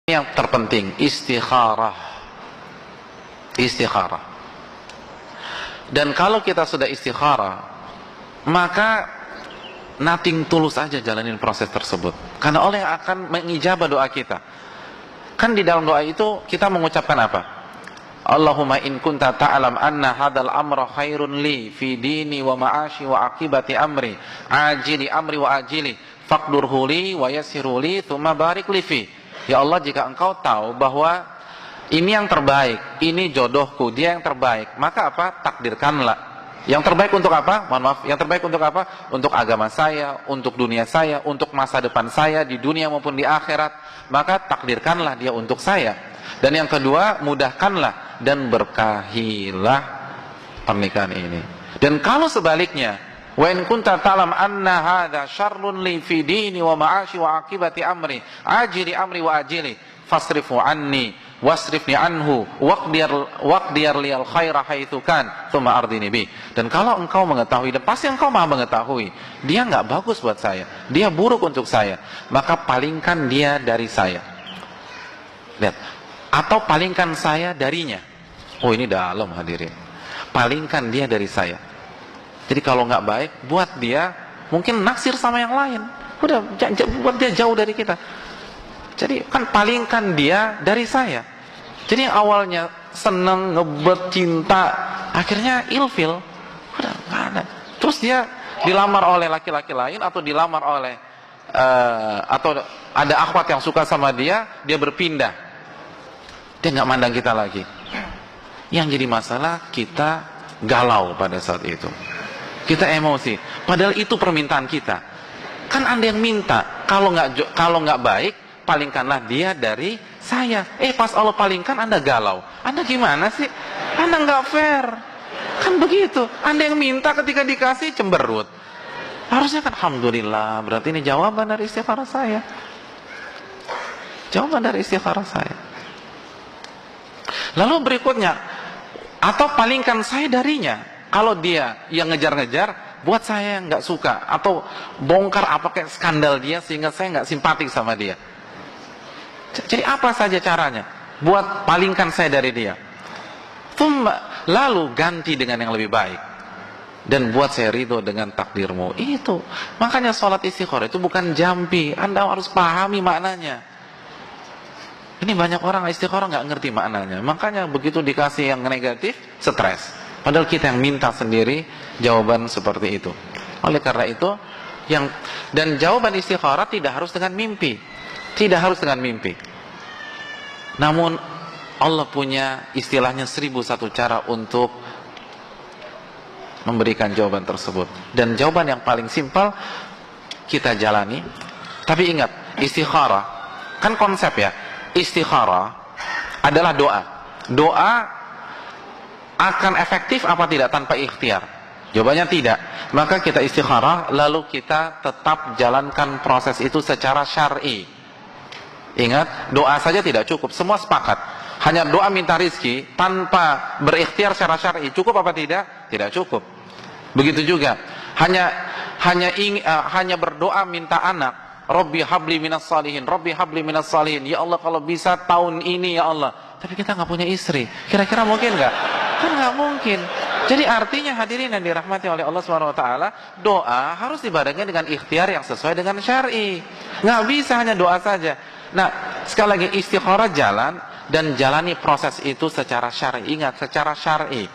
yang terpenting, istikharah. Istikharah. Dan kalau kita sudah istikharah, maka nothing tulus aja jalanin proses tersebut. Karena Allah yang akan mengijabah doa kita. Kan di dalam doa itu kita mengucapkan apa? Allahumma in kunta ta'lam anna hadzal amra khairun li fi dini wa ma'ashi wa aqibati amri ajili amri wa ajili faqdurhu li wa yassirhu li tsumma barik li fi. Ya Allah, jika engkau tahu bahwa ini yang terbaik, ini jodohku, dia yang terbaik, maka apa? Takdirkanlah. Yang terbaik untuk apa? Mohon maaf, yang terbaik untuk apa? Untuk agama saya, untuk dunia saya, untuk masa depan saya di dunia maupun di akhirat. Maka takdirkanlah dia untuk saya. Dan yang kedua, mudahkanlah dan berkahilah pernikahan ini. Dan kalau sebaliknya, wa in kunta ta'lam anna hadza syarrun li fi dini wa ma'ashi wa aqibati amri ajili amri wa ajili fasrifu anni wasrifni anhu waqdiyar liyal khaira haitsu kan tsumma ardini bi. Dan kalau engkau mengetahui, dan pasti engkau Maha mengetahui, dia enggak bagus buat saya, dia buruk untuk saya, maka palingkan dia dari saya. Lihat, atau palingkan saya darinya. Oh, ini dalam hadirin. Palingkan dia dari saya. Jadi kalau nggak baik, buat dia mungkin naksir sama yang lain. Udah, buat dia jauh dari kita. Jadi kan palingkan dia dari saya. Jadi yang awalnya seneng, ngebet, cinta, akhirnya ilfil. Udah nggak ada. Terus dia dilamar oleh laki-laki lain, atau dilamar oleh atau ada akhwat yang suka sama dia berpindah. Dia nggak mandang kita lagi. Yang jadi masalah, kita galau pada saat itu. Kita emosi, padahal itu permintaan kita. Kan Anda yang minta, kalau nggak baik, palingkanlah dia dari saya. Pas Allah palingkan, Anda galau. Anda gimana sih? Anda nggak fair. Kan begitu. Anda yang minta, ketika dikasih cemberut. Harusnya kan alhamdulillah, berarti ini jawaban dari istikharah saya. Jawaban dari istikharah saya. Lalu berikutnya, atau palingkan saya darinya. Kalau dia yang ngejar-ngejar, buat saya yang nggak suka, atau bongkar apa kayak skandal dia sehingga saya nggak simpatik sama dia. Jadi apa saja caranya buat palingkan saya dari dia. Lalu ganti dengan yang lebih baik dan buat saya ridho dengan takdirmu. Itu makanya sholat istikharah itu bukan jampi. Anda harus pahami maknanya. Ini banyak orang istikharah nggak ngerti maknanya. Makanya begitu dikasih yang negatif, stres. Padahal kita yang minta sendiri jawaban seperti itu. Oleh karena itu, dan jawaban istikharah tidak harus dengan mimpi. Tidak harus dengan mimpi. Namun Allah punya istilahnya 1001 cara untuk memberikan jawaban tersebut. Dan jawaban yang paling simpel kita jalani. Tapi ingat, istikharah kan konsep ya. Istikharah adalah doa. Doa akan efektif apa tidak tanpa ikhtiar? Jawabannya tidak. Maka kita istikharah, lalu kita tetap jalankan proses itu secara syar'i. Ingat, doa saja tidak cukup. Semua sepakat. Hanya doa minta rizki tanpa berikhtiar secara syar'i cukup apa tidak? Tidak cukup. Begitu juga. Hanya berdoa minta anak. Rabbi habli minas salihin, Rabbi habli minas salihin. Ya Allah, kalau bisa tahun ini ya Allah. Tapi kita nggak punya istri. Kira-kira mungkin nggak? Kan nggak mungkin. Jadi artinya hadirin yang dirahmati oleh Allah Subhanahu Wa Taala, doa harus dibarengi dengan ikhtiar yang sesuai dengan syar'i. Nggak bisa hanya doa saja. Nah, sekali lagi istikharah jalan dan jalani proses itu secara syar'i. Ingat, secara syar'i.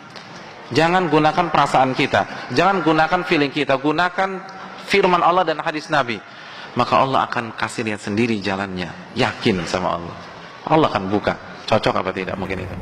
Jangan gunakan perasaan kita, jangan gunakan feeling kita, gunakan firman Allah dan hadis Nabi. Maka Allah akan kasih lihat sendiri jalannya. Yakin sama Allah. Allah akan buka. Cocok apa tidak mungkin itu.